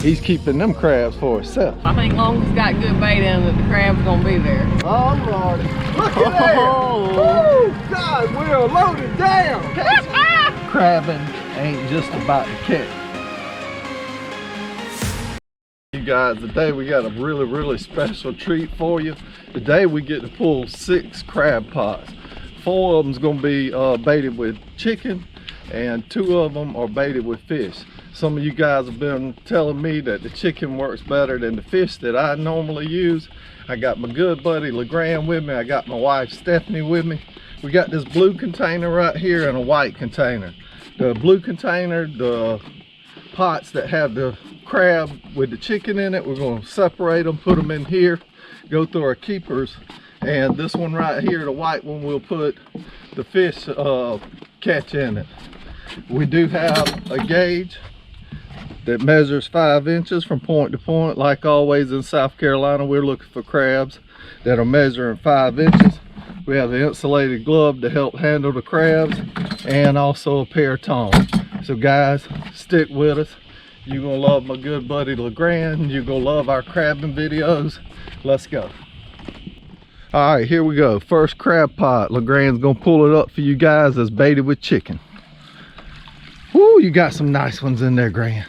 He's keeping them crabs for himself. I think long as it's got good bait in it, the crab's gonna be there. Oh Lordy. Look at that! Oh God, we're loaded down! Crabbing ain't just about the catch. You guys, today we got a really special treat for you. Today we get to pull 6 crab pots. 4 of them's gonna be baited with chicken, and 2 of them are baited with fish. Some of you guys have been telling me that the chicken works better than the fish that I normally use. I got my good buddy LeGrand with me. I got my wife Stephanie with me. We got this blue container right here and a white container. The blue container, the pots that have the crab with the chicken in it, we're going to separate them, put them in here, go through our keepers. And this one right here, the white one, we'll put the fish catch in it. We do have a gauge that measures 5 inches from point to point. Like always in South Carolina, we're looking for crabs that are measuring 5 inches. We have the insulated glove to help handle the crabs, and also a pair of tongs. So guys, stick with us. You're gonna love my good buddy LeGrand. You're gonna love our crabbing videos. Let's go. All right, here we go. First crab pot. LeGrand's gonna pull it up for you guys. That's baited with chicken. Woo, you got some nice ones in there, Grant.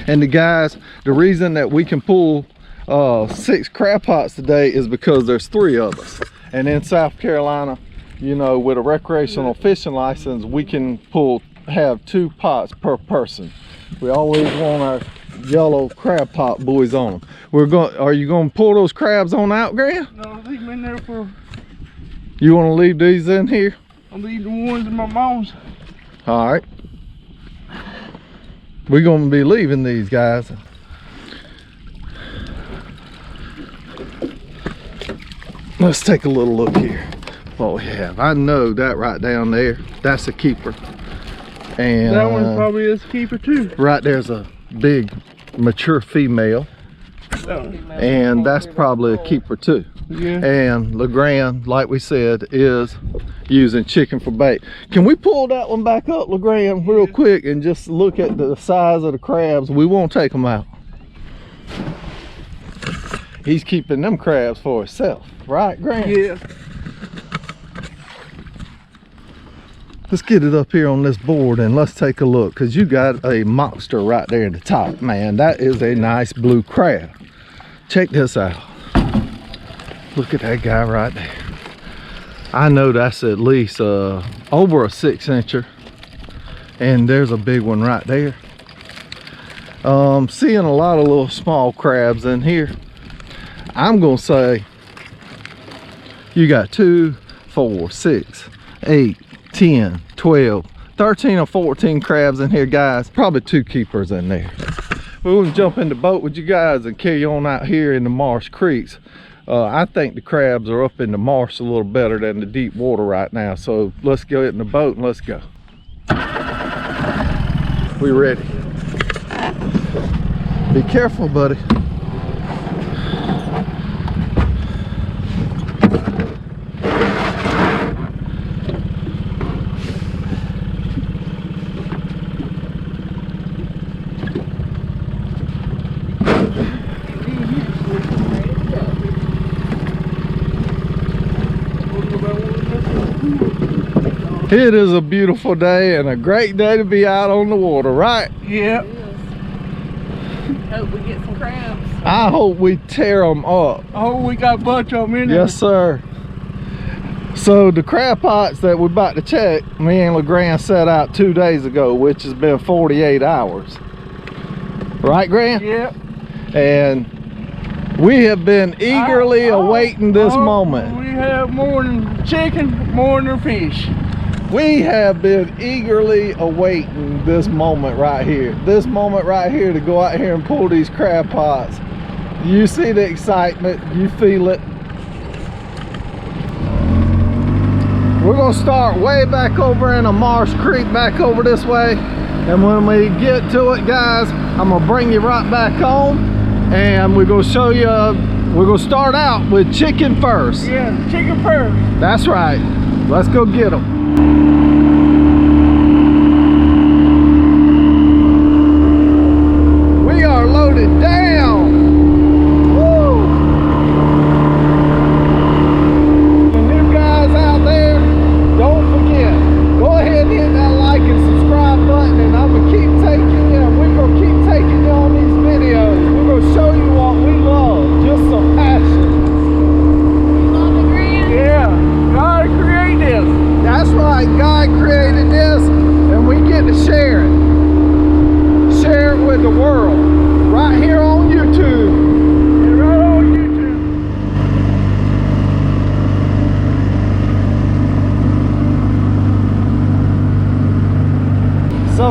And the guys, the reason that we can pull 6 crab pots today is because there's 3 of us. And in South Carolina, you know, with a recreational fishing license, we can have 2 pots per person. We always want our yellow crab pot buoys on them. Are you going to pull those crabs on out, Grant? No, leave them in there for... You want to leave these in here? I'll leave the ones in my mom's. All right. We're going to be leaving these guys. Let's take a little look here. What we have. I know that right down there, that's a keeper. And that one probably is a keeper too. Right there's a big mature female. And that's probably a keeper too. Yeah. And LeGrand, like we said, is using chicken for bait. Can we pull that one back up, LeGrand, real quick, and just look at the size of the crabs? We won't take them out. He's keeping them crabs for himself, right, Grant? Yeah. Let's get it up here on this board and let's take a look, because you got a monster right there at the top, man. That is a nice blue crab. Check this out. Look at that guy right there. I know that's at least over a 6-incher, and there's a big one right there. Seeing a lot of little small crabs in here. I'm gonna say you got 2, 4, 6, 8, 10, 12, 13 or 14 crabs in here, guys. Probably 2 keepers in there. We're gonna jump in the boat with you guys and carry on out here in the marsh creeks. I think the crabs are up in the marsh a little better than the deep water right now. So let's go in the boat and let's go. We ready? Be careful, buddy. It is a beautiful day and a great day to be out on the water, right? Yeah. Hope we get some crabs. I hope we tear them up. Oh, we got a bunch of them in there. Yes, sir. So the crab pots that we're about to check, me and LeGrand set out 2 days ago, which has been 48 hours. Right, Grant? Yeah. And we have been eagerly awaiting this moment. We have more than chicken, more than fish. We have been eagerly awaiting this moment right here. This moment right here to go out here and pull these crab pots. You see the excitement, you feel it. We're gonna start way back over in a marsh creek back over this way. And when we get to it, guys, I'm gonna bring you right back home and we're gonna show you, we're gonna start out with chicken first. Yeah, chicken first. That's right. Let's go get them. Thank you. Thank you.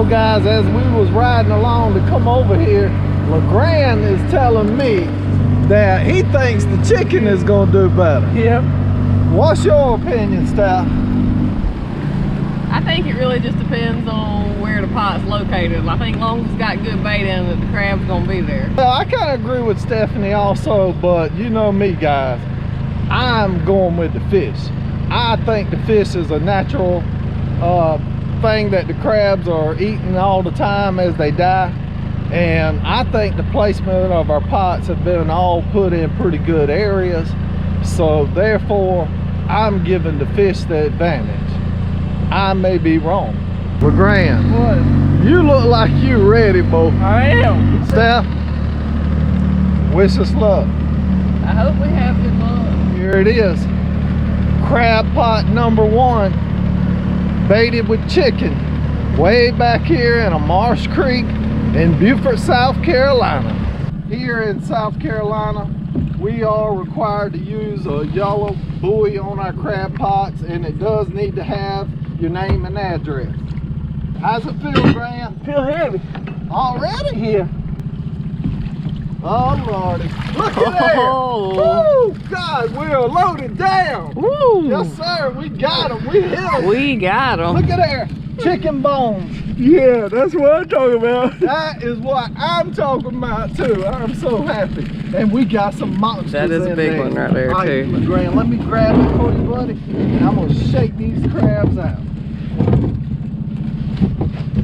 know, guys, as we was riding along to come over here, LeGrand is telling me that he thinks the chicken is gonna do better. Yep. What's your opinion, Steph? I think it really just depends on where the pot's located. I think as long as it's got good bait in it, the crab's gonna be there. Well, I kind of agree with Stephanie also, but you know me, guys, I'm going with the fish. I think the fish is a natural thing that the crabs are eating all the time as they die, and I think the placement of our pots have been all put in pretty good areas, so therefore I'm giving the fish the advantage. I may be wrong. LeGrand, What? you look like you ready, boy. I am. Steph, wish us luck. I hope we have good luck. Here it is, crab pot number 1, baited with chicken, way back here in a marsh creek in Beaufort, South Carolina. Here in South Carolina, we are required to use a yellow buoy on our crab pots, and it does need to have your name and address. How's it feel, Grant? Feel heavy. Already here? Oh Lordy, look at there! Oh. Woo! God, we are loaded down! Woo! Yes sir, we got them, we hit them! We got them. Look at there, chicken bones! Yeah, that's what I'm talking about. That is what I'm talking about too. I'm so happy. And we got some monsters. That is a in big there. one right there, All right, too. LeGrand, let me grab it for you, buddy, and I'm gonna shake these crabs out.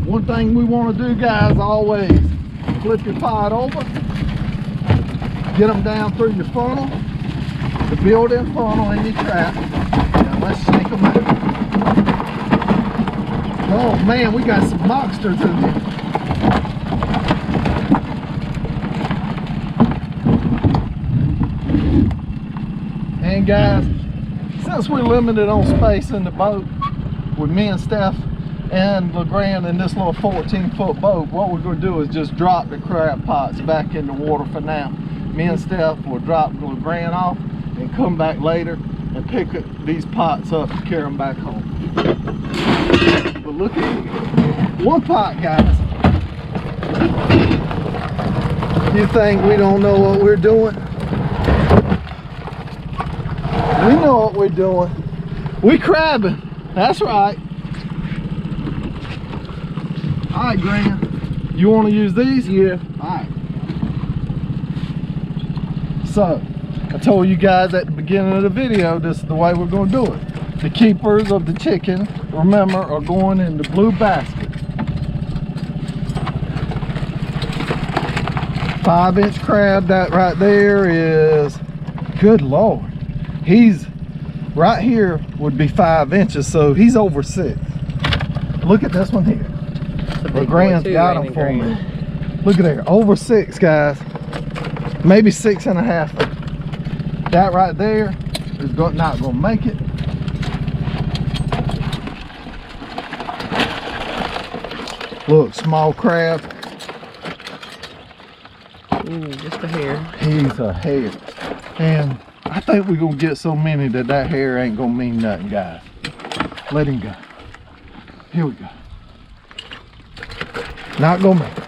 One thing we want to do, guys, always flip your pot over, get them down through your funnel, the built-in funnel in your trap. Now let's shake them out. Oh man, we got some monsters in here. And guys, since we're limited on space in the boat, with me and Steph and LeGrand in this little 14-foot boat, what we're going to do is just drop the crab pots back in the water for now. Me and Steph will drop LeGrand off and come back later and pick these pots up and carry them back home. But look at one pot, guys. You think we don't know what we're doing? We know what we're doing. We crabbing. That's right. All right, Grant. You want to use these? Yeah. All right. So, I told you guys at the beginning of the video, this is the way we're going to do it. The keepers of the chicken, remember, are going in the blue basket. 5-inch crab, that right there is, good Lord. He's, right here would be 5 inches, so he's over 6. Look at this one here. LeGrand's got him for me. Look at there, over 6, guys. Maybe 6.5. That right there is not going to make it. Look, small crab. Ooh, just a hair. He's a hair. And I think we're going to get so many that hair ain't going to mean nothing, guys. Let him go. Here we go. Not going to make it.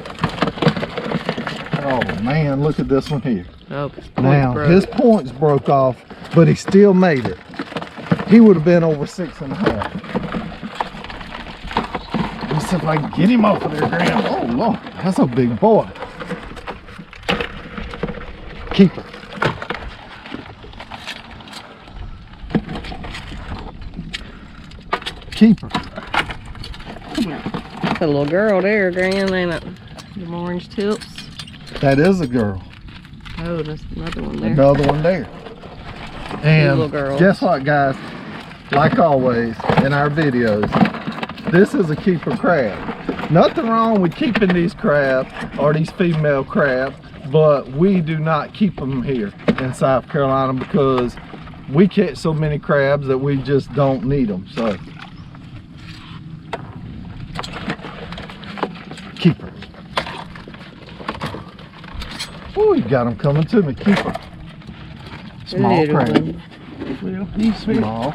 Oh man, look at this one here. Oh, Now, his points broke off, but he still made it. He would have been over 6.5. Let's see if I can get him off of there, Graham. Oh Lord, that's a big boy. Keeper. Keeper. That's a little girl there, Gran, ain't it? Them orange tips. That is a girl. Oh, there's another one there. Another one there. And little girls. guess what, guys? Like always in our videos, this is a keeper crab. Nothing wrong with keeping these crabs or these female crabs, but we do not keep them here in South Carolina because we catch so many crabs that we just don't need them. So, keeper. Oh, you got them coming to me. Keeper. Small Little crab. one. Well, he's sweet. Small.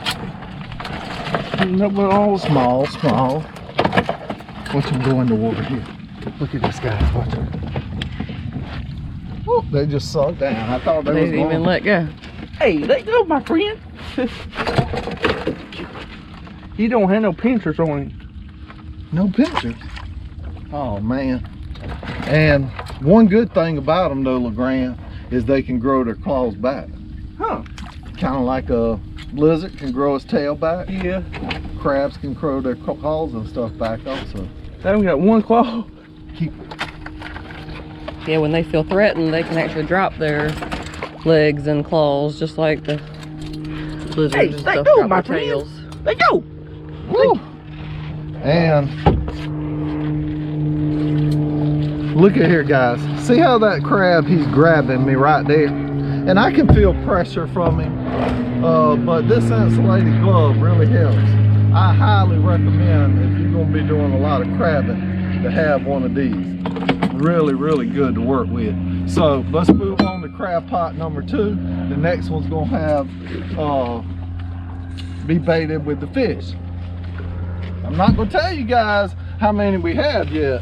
No, but all Small. Watch them go in the water here. Look at this, guys. Watch them. Oh, they just sunk down. I thought they was didn't even going. let go. Hey, let go, my friend. He don't have no pincers on him. No pictures. Oh man. And one good thing about them though, LeGrand, is they can grow their claws back. Huh? Kind of like a lizard can grow its tail back. Yeah. Crabs can grow their claws and stuff back also. They only got one claw. Keep. Yeah, when they feel threatened, they can actually drop their legs and claws, just like the lizards Hey, and let stuff go, drop my their friend. tails. Let go. Woo. And look at here, guys. See how that crab, he's grabbing me right there, and I can feel pressure from him. But this insulated glove really helps. I highly recommend, if you're going to be doing a lot of crabbing, to have one of these. Really, really good to work with. So let's move on to crab pot number 2. The next one's going to have be baited with the fish. I'm not going to tell you guys how many we have yet,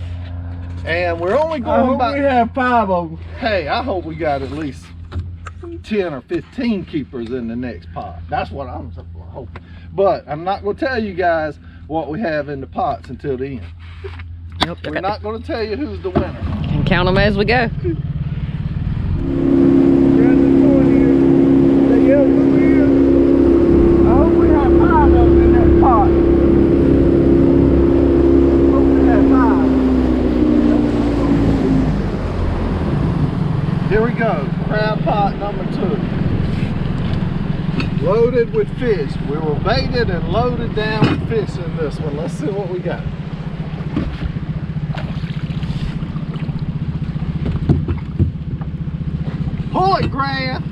and we're only I going hope about. we have 5 of them. Hey, I hope we got at least 10 or 15 keepers in the next pot. That's what I'm hoping. But I'm not going to tell you guys what we have in the pots until the end. Yep, We're not going to tell you who's the winner. and count them as we go. I hope we have 5 of them in that pot. Hope we have 5. Here we go. Crab pot number 2. Loaded with fish. We were baited and loaded down with fish in this one. Let's see what we got. Pull it, Grant.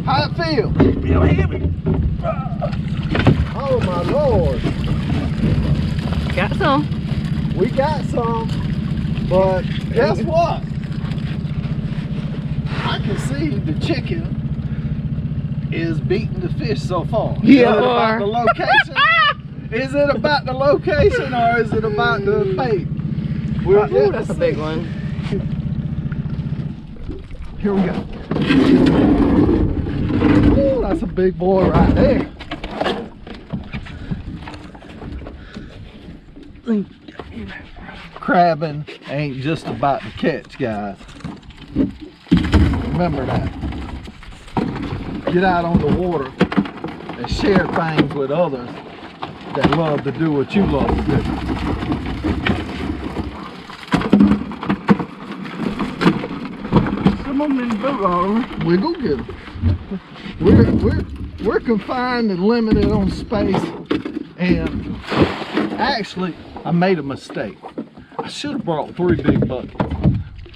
How it feel? Feel heavy. Oh my Lord. Got some. We got some, but guess what? I can see the chicken is beating the fish so far. Yeah. Is it about the location? Is it about the location or is it about the bait? We're Ooh, that's a big one. Here we go. Ooh, that's a big boy right there. Crabbing ain't just about the catch, guys. Remember that. Get out on the water and share things with others that love to do what you love to do. Some of them in the boat already. We go get them. We're confined and limited on space, and actually I made a mistake. I should have brought 3 big buckets.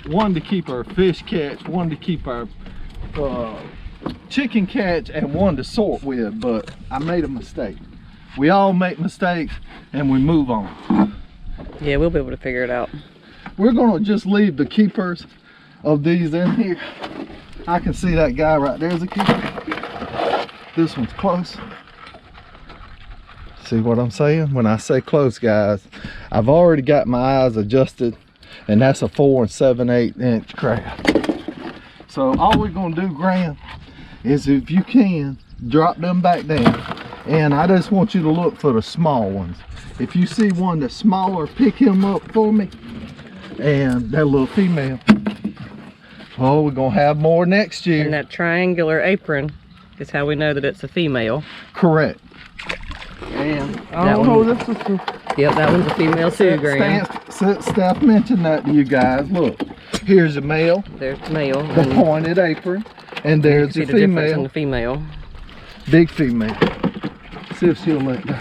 One to keep our fish catch, one to keep our chicken catch, and one to sort with, but I made a mistake. We all make mistakes and we move on. Yeah, we'll be able to figure it out. We're gonna just leave the keepers of these in here. I can see that guy right there's a keeper. This one's close. See what I'm saying? When I say close, guys, I've already got my eyes adjusted, and that's a 4 7/8 inch crab. So all we're gonna do, Graham, is if you can, drop them back down. And I just want you to look for the small ones. If you see one that's smaller, pick him up for me. And that little female. Oh, we're gonna have more next year. And that triangular apron is how we know that it's a female. Correct. And I don't know, this is the... Yep, that one's a female too, Graham. Steph mentioned that to you guys. Look, here's a male, There's the male. the pointed apron, and there's See the the difference in female, the female. big female. See if she'll let go.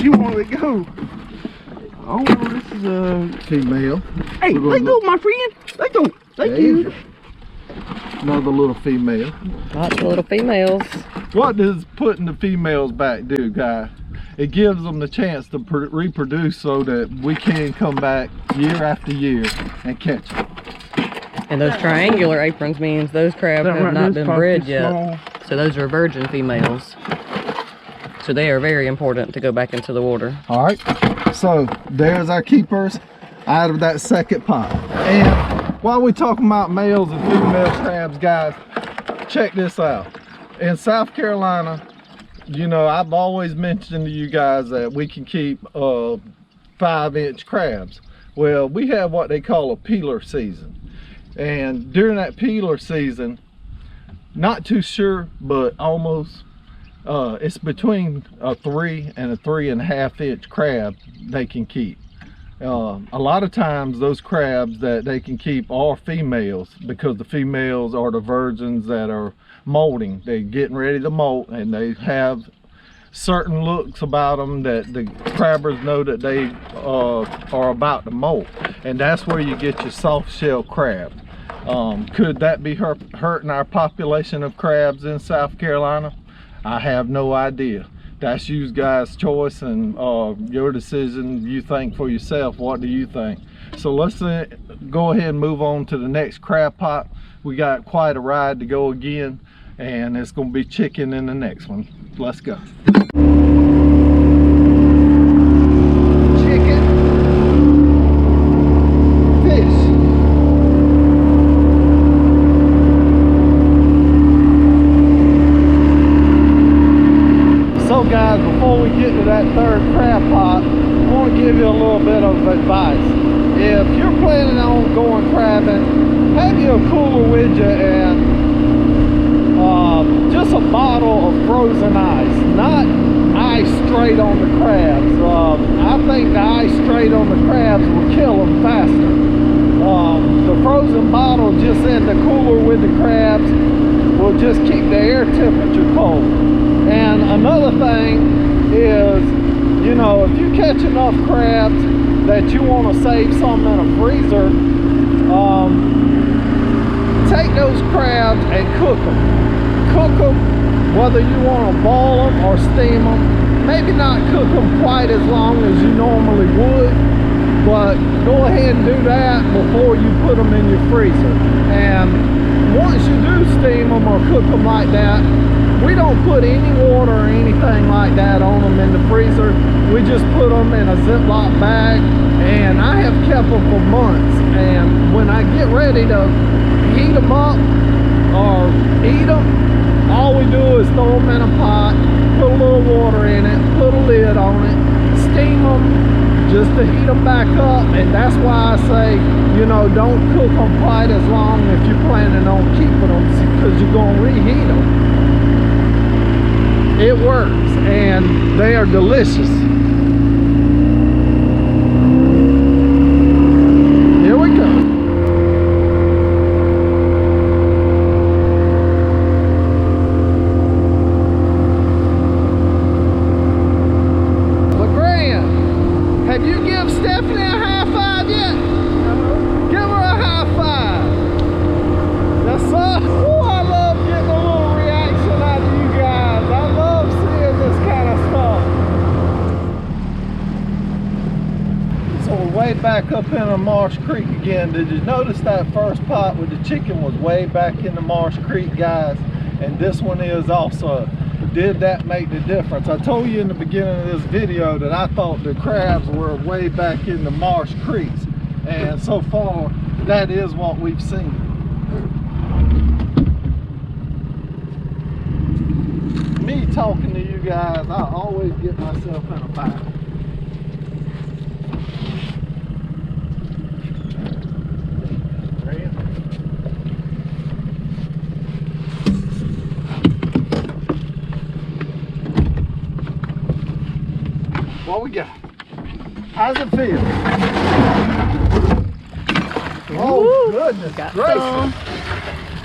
You want to let go. Oh, this is a... Female. Hey, We're gonna let go, look- my friend. Let go. Thank There you you. go. Another little female. Lots of little females. What does putting the females back do, guys? It gives them the chance to reproduce so that we can come back year after year and catch them. And those triangular aprons means those crabs That have right not there's been bred probably yet. small. So those are virgin females. So they are very important to go back into the water. All right, so there's our keepers out of that second pot. And while we're talking about males and female crabs, guys, check this out. In South Carolina, you know, I've always mentioned to you guys that we can keep 5-inch crabs. Well, we have what they call a peeler season. And during that peeler season, not too sure, but almost, it's between a 3 and a 3.5 inch crab they can keep. A lot of times those crabs that they can keep are females, because the females are the virgins that are molting. They're getting ready to molt, and they have certain looks about them that the crabbers know that they are about to molt, and that's where you get your soft shell crab. Could that be hurting our population of crabs in South Carolina? I have no idea. That's you guys' choice and your decision. You think for yourself. What do you think? So let's go ahead and move on to the next crab pot. We got quite a ride to go again, and it's going to be chicken in the next one. Let's go. Chicken, fish. So guys, before we get to that third crab pot, I want to give you a little bit of advice. If you're planning on going crabbing, have you a cooler with you and just a bottle of frozen ice, not ice straight on the crabs. I think the ice straight on the crabs will kill them faster. The frozen bottle just in the cooler with the crabs will just keep the air temperature cold. And another thing is, you know, if you catch enough crabs that you want to save some in a freezer, take those crabs and cook them. Cook them, whether you want to boil them or steam them. Maybe not cook them quite as long as you normally would, but go ahead and do that before you put them in your freezer. And once you do steam them or cook them like that, we don't put any water or anything like that on them in the freezer. We just put them in a Ziploc bag, and I have kept them for months. And when I get ready to heat them up or eat them, all we do is throw them in a pot, put a little water in it, put a lid on it, steam them just to heat them back up. And that's why I say, you know, don't cook them quite as long if you're planning on keeping them, because you're going to reheat them. It works, and they are delicious. Here we go. LeGrand, have you give Stephanie a high five yet? No. Give her a high five. Yes, sir. Ooh, I love getting a little reaction out of you guys. I love seeing this kind of stuff. So we're way back up in the Marsh Creek again. Did you notice that first pot with the chicken was way back in the Marsh Creek, guys? And this one is also. Did that make the difference? I told you in the beginning of this video that I thought the crabs were way back in the Marsh Creeks. And so far, that is what we've seen. Me talking to you guys, I always get myself in a bind. What we got? How's it feel? Oh, goodness gracious.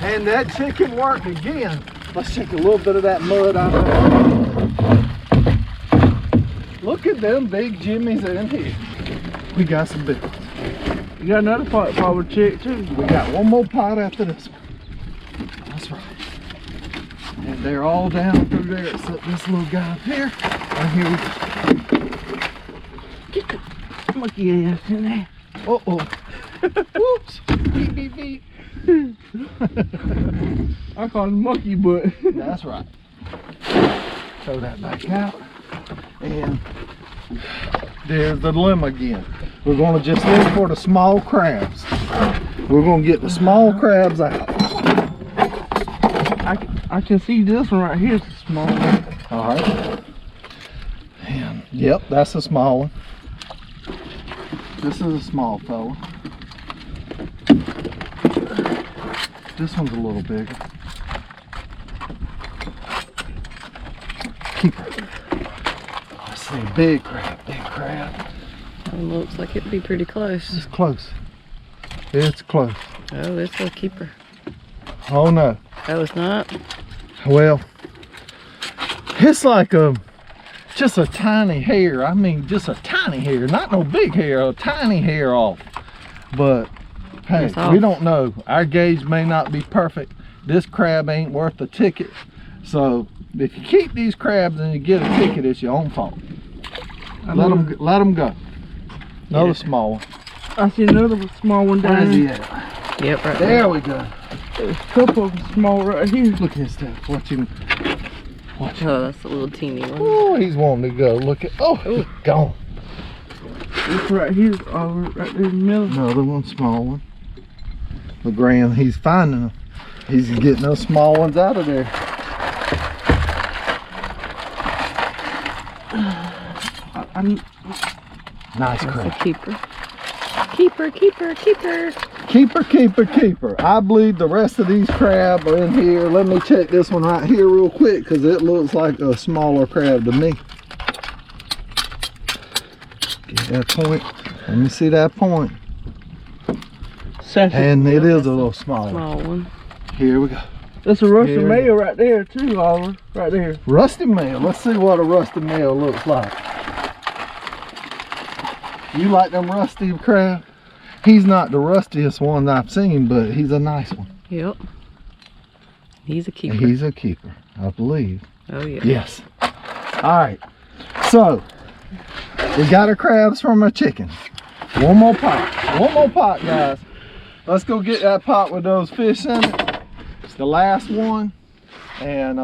And that chicken worked again. Let's take a little bit of that mud out of there. Look at them big jimmies in here. We got some big ones. You got another pot with chick too? We got one more pot after this one. That's right. And they're all down through there except this little guy up here. And here we go. Get the monkey ass in there. Uh-oh. Whoops. Beep, beep, beep. I call him monkey butt. That's right. Throw that back out. And there's the limb again. We're gonna just look for the small crabs. We're gonna get the small crabs out. I can see this one right here is a small one. All right. And yep, that's a small one. This is a small fella. This one's a little bigger. Keeper. I see a big crab, big crab. It looks like it'd be pretty close. It's close. It's close. Oh, it's a keeper. Oh no. Oh, it's not? Well, it's like just a tiny hair. I mean, just a tiny hair, not no big hair, a tiny hair off. But hey, we don't know. Our gauge may not be perfect. This crab ain't worth the ticket. So if you keep these crabs and you get a ticket, it's your own fault. Let them go. Another small one. I see another small one down Where's he there. at? Yep, right There we go. There's a couple of them small right here. Look at his stuff. Watch him. Watch him. Oh, that's a little teeny one. Oh, he's wanting to go. Look at. Oh, he's gone. This right here, right there in the middle. Another one, small one. Look, Graham, he's finding them. He's getting those small ones out of there. Nice That's a crab. keeper. Keeper, keeper, keeper. Keeper, keeper, keeper. I believe the rest of these crab are in here. Let me check this one right here real quick because it looks like a smaller crab to me. Get that point. Let me see that point. Second. And it is a little smaller. Small one. Here we go. That's a rusty Here. male right there too, Oliver. Right there. Rusty male. Let's see what a rusty male looks like. You like them rusty crab? He's not the rustiest one I've seen, but he's a nice one. Yep. He's a keeper. And he's a keeper, I believe. Oh, yeah. Yes. All right. So, we got our crabs from our chicken. One more pot. One more pot, guys. Let's go get that pot with those fish in it. It's the last one. And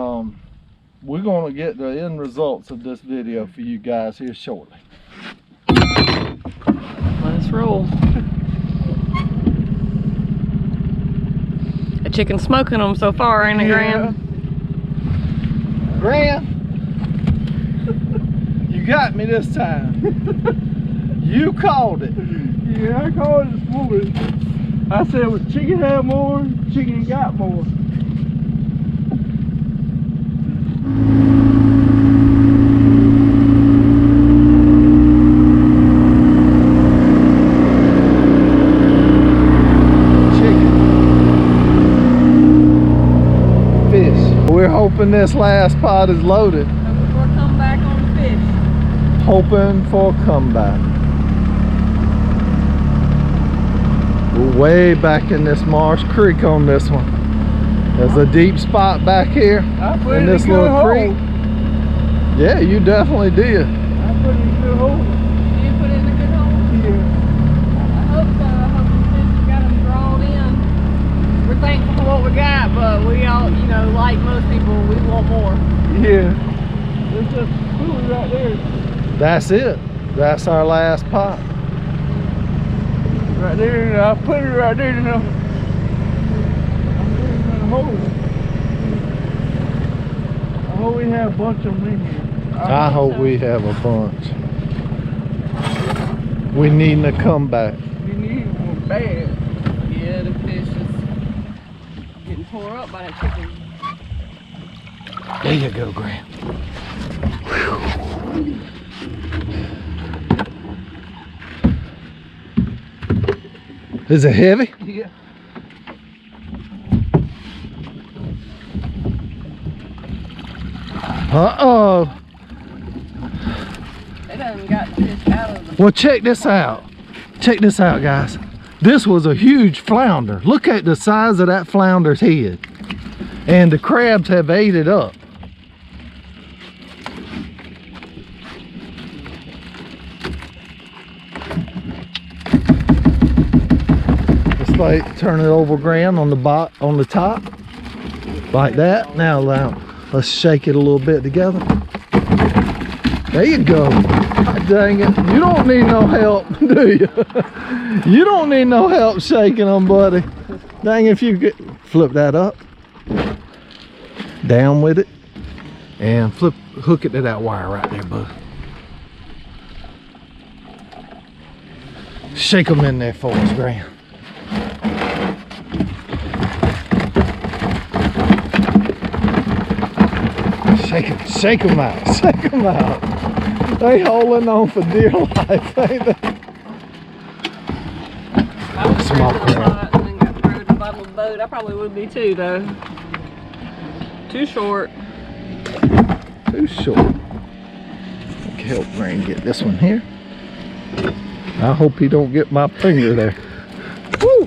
we're going to get the end results of this video for you guys here shortly. Let's roll. A chicken smoking them so far, ain't it, Graham? Graham, you got me this time. You called it. Yeah, I called it this morning. I said, well, chicken had more, chicken got more. We're hoping this last pot is loaded. Hoping for a comeback on the fish. Hoping for a comeback. We're way back in this Marsh Creek on this one. There's a deep spot back here in this little creek. Yeah, you definitely did. I put it in a good hole. You put it in a good hole? Yeah. I hope so. I hope the fish got them drawn in. We're thankful for what we got, but we all, you know, like most people, we want more. Yeah. There's just food right there. That's it. That's our last pot. Right there, and I put it right there, you know. I'm putting it in a hole. I hope we have a bunch of them in here. I hope we have a bunch. We need a comeback. We need one bad. Yeah, the fish is getting tore up by that chicken. There you go, Graham. Is it heavy? Yeah. Uh-oh. They done got the fish out of the... Well, check this out. Check this out, guys. This was a huge flounder. Look at the size of that flounder's head. And the crabs have ate it up. Just like turn it over, Graham, on the top. Like that. Now let's shake it a little bit together. There you go. God dang it. You don't need no help, do you? You don't need no help shaking them, buddy. Dang, if you get, flip that up. Down with it. And hook it to that wire right there, bud. Shake them in there for us, Graham. Shake them out, shake them out. They holding on for dear life, ain't they? Small crab. And then got thrown at the bottom of the boat. I probably would be too, though. Too short. Too short. I can help Rain get this one here. I hope he don't get my finger there. Woo!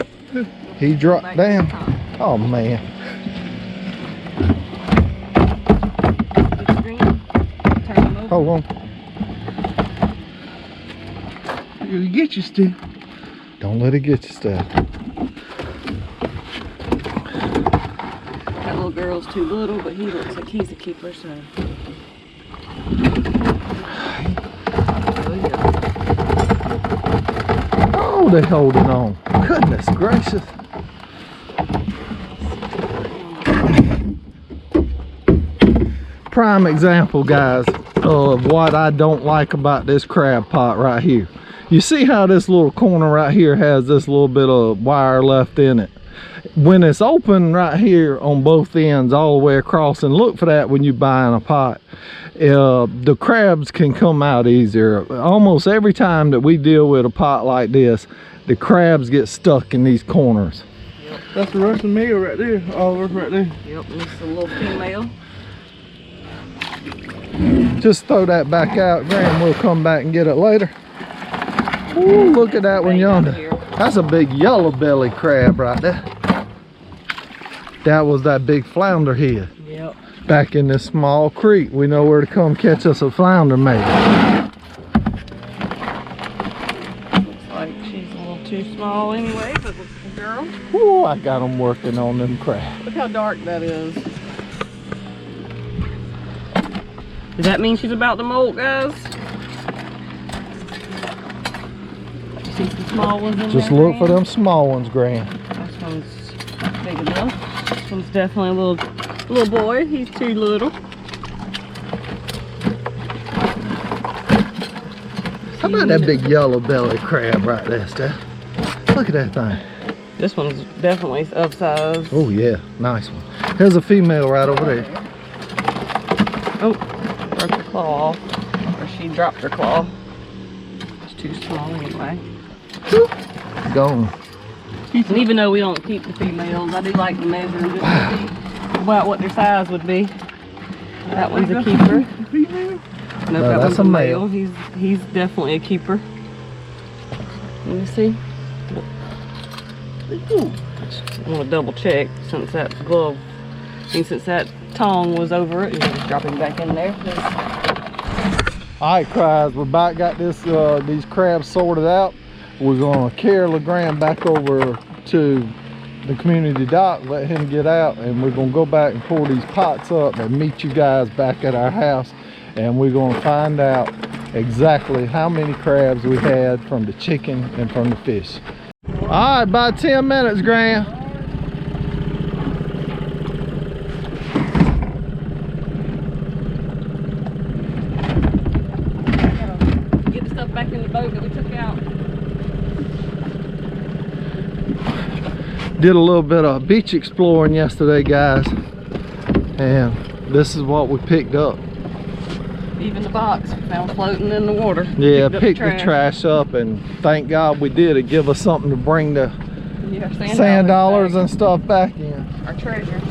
He dropped down. Oh man. Hold on. It'll get you still. Don't let it get you stuff. That little girl's too little, but he looks like he's a keeper, so. Oh, they're holding on. Goodness gracious. Prime example, guys, of what I don't like about this crab pot right here. You see how this little corner right here has this little bit of wire left in it? When it's open right here on both ends all the way across, and look for that when you're buying a pot, the crabs can come out easier. Almost every time that we deal with a pot like this, the crabs get stuck in these corners. Yep. That's the Russian meal right there, Oliver, right there. Yep, and this is a little female. Just throw that back out, Graham. We'll come back and get it later. Ooh, look at that one yonder. That's a big yellow belly crab right there. That was that big flounder head. Yep. Back in this small creek. We know where to come catch us a flounder, maybe. Looks like she's a little too small anyway, but looks like a girl. Ooh, I got them working on them crabs. Look how dark that is. Does that mean she's about to molt, guys? You see some small ones in there? Just look for them small ones, Graham. This one's big enough. This one's definitely a little boy. He's too little. How about that big yellow belly crab right there, Steph? Look at that thing. This one's definitely of size. Oh yeah, nice one. There's a female right over there. Oh, broke her claw off. Or she dropped her claw. It's too small anyway. Gone. And even though we don't keep the females, I do like to measure them just to see about what their size would be. That one's a keeper. No, that that's one's a male. He's definitely a keeper. Let me see. I want to double check since that glove, since that tongue was over it. Just drop him back in there. All right, guys, we about got this these crabs sorted out. We're gonna carry LeGrand back over to the community dock, let him get out, and we're gonna go back and pull these pots up and meet you guys back at our house, and we're gonna find out exactly how many crabs we had from the chicken and from the fish. All right, about 10 minutes, Graham. Get the stuff back in the boat that we took out. Did a little bit of beach exploring yesterday, guys, and this is what we picked up. Even the box we found floating in the water. Yeah, picked the trash up, and thank God we did. It give us something to bring the sand dollars and stuff back in. Our treasures.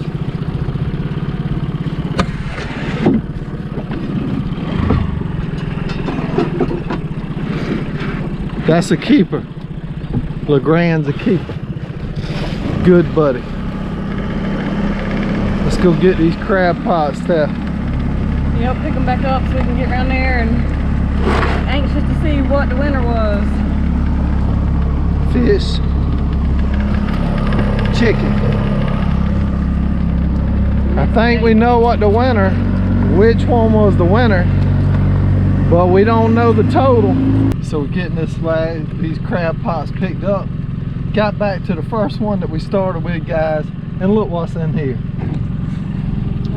That's a keeper. LeGrand's a keeper. Good buddy. Let's go get these crab pots, Steph. Yep, pick them back up so we can get around there, and anxious to see what the winner was. Fish. Chicken. I think we know what the winner, which one was the winner. but we don't know the total. So we're getting these crab pots picked up. Got back to the first one that we started with, guys, and look what's in here.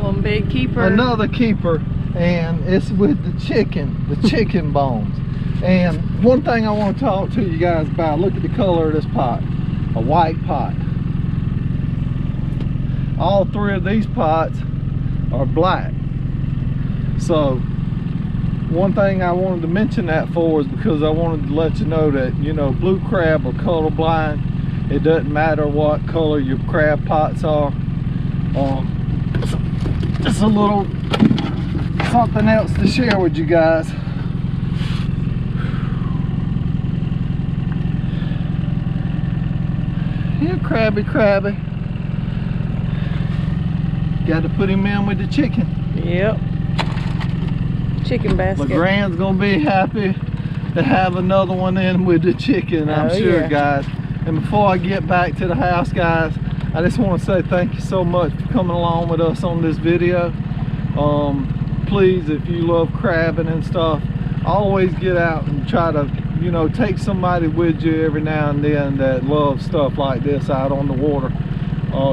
One big keeper. Another keeper, and it's with the chicken bones. And one thing I want to talk to you guys about, look at the color of this pot. A white pot. All three of these pots are black. So one thing I wanted to mention that for is because I wanted to let you know that, you know, blue crab are colorblind. It doesn't matter what color your crab pots are. Just a little something else to share with you guys. Yeah, crabby. Got to put him in with the chicken. Yep. Chicken basket. LeGrand's gonna be happy to have another one in with the chicken, I'm sure, yeah. guys. And before I get back to the house, guys, I just want to say thank you so much for coming along with us on this video. Please, if you love crabbing and stuff, always get out and try to, you know, take somebody with you every now and then that loves stuff like this out on the water.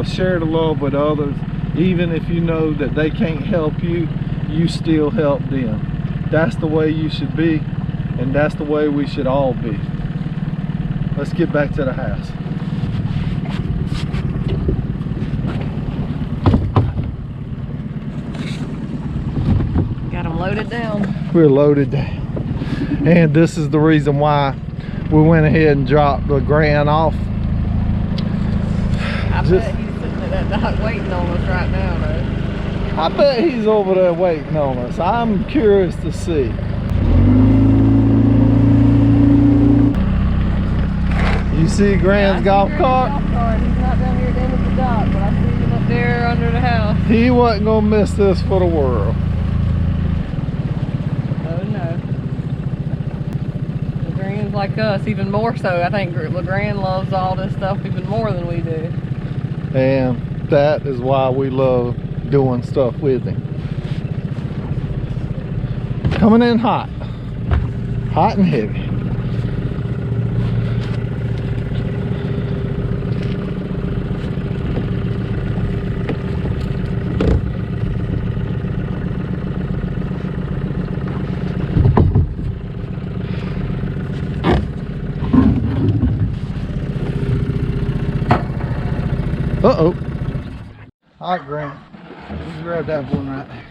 Share the love with others. Even if you know that they can't help you, you still help them. That's the way you should be, and that's the way we should all be. Let's get back to the house. Got them loaded down. We're loaded down. And this is the reason why we went ahead and dropped LeGrand off. I bet he's sitting at that dock waiting on us right now, though. I bet he's over there waiting on us. I'm curious to see. You see Grand's golf cart? He's not down here at the end of the dock, but I see him up there under the house. He wasn't gonna miss this for the world. Oh no. LeGrand's like us, even more so. I think LeGrand loves all this stuff even more than we do. And that is why we love doing stuff with him. Coming in hot and heavy. Uh-oh. All right, Grant. Let's grab that one right there.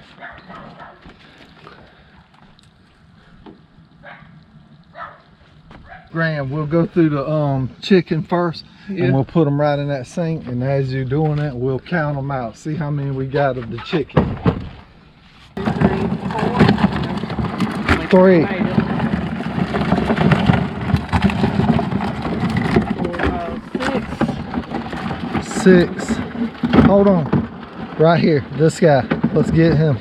Graham, we'll go through the chicken first, and we'll put them right in that sink, and as you're doing that, we'll count them out. See how many we got of the chicken. 2, 3, 4. 3. 4, 5, 6. 6. Hold on. Right here. This guy. Let's get him.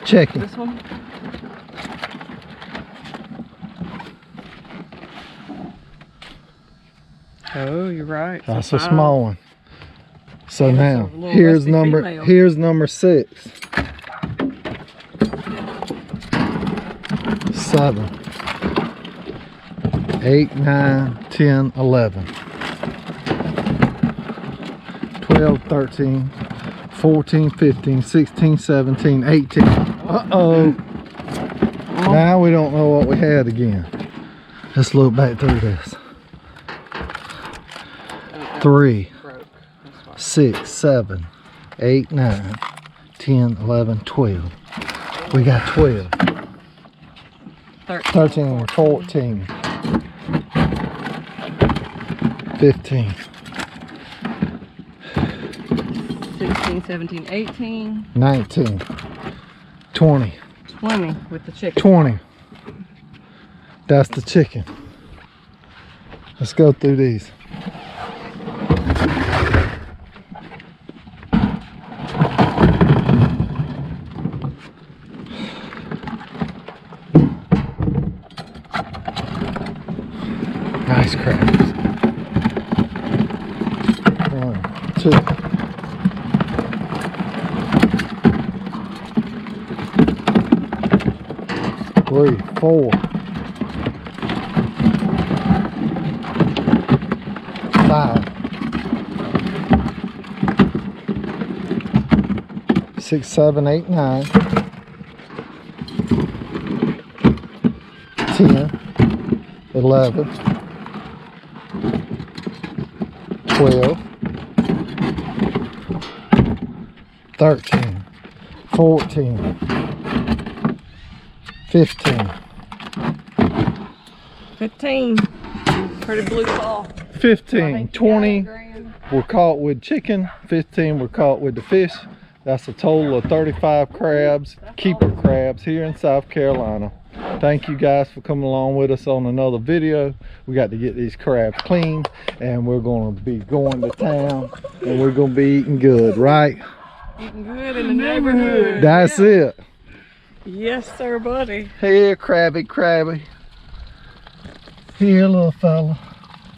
Checking. This one? Oh, you're right. That's a small one. So now, little here's rusty number female. here's number 6. 7. 8, 9, 10, 11. 12, 13, 14, 15, 16, 17, 18. Uh-oh. Now we don't know what we had again. Let's look back through this. 3, 6, 7, 8, 9, 10, 11, 12. We got 12. 13, 14, 15. 16, 17, 18. 19. 20. 20 with the chicken. 20. That's the chicken. Let's go through these. Nice crabs. 1, 2. 3, 4, 5, 6, 7, 8, 9, 10, 11, 12, 13, 14, 15. 15. Pretty blue ball. 15, 20 were caught with chicken, 15 were caught with the fish. That's a total of 35 crabs, keeper crabs here in South Carolina. Thank you guys for coming along with us on another video. We got to get these crabs cleaned and we're going to be going to town and we're going to be eating good, right? Eating good in the neighborhood. That's it. Yes, sir, buddy. Here, crabby, crabby. Here, little fella.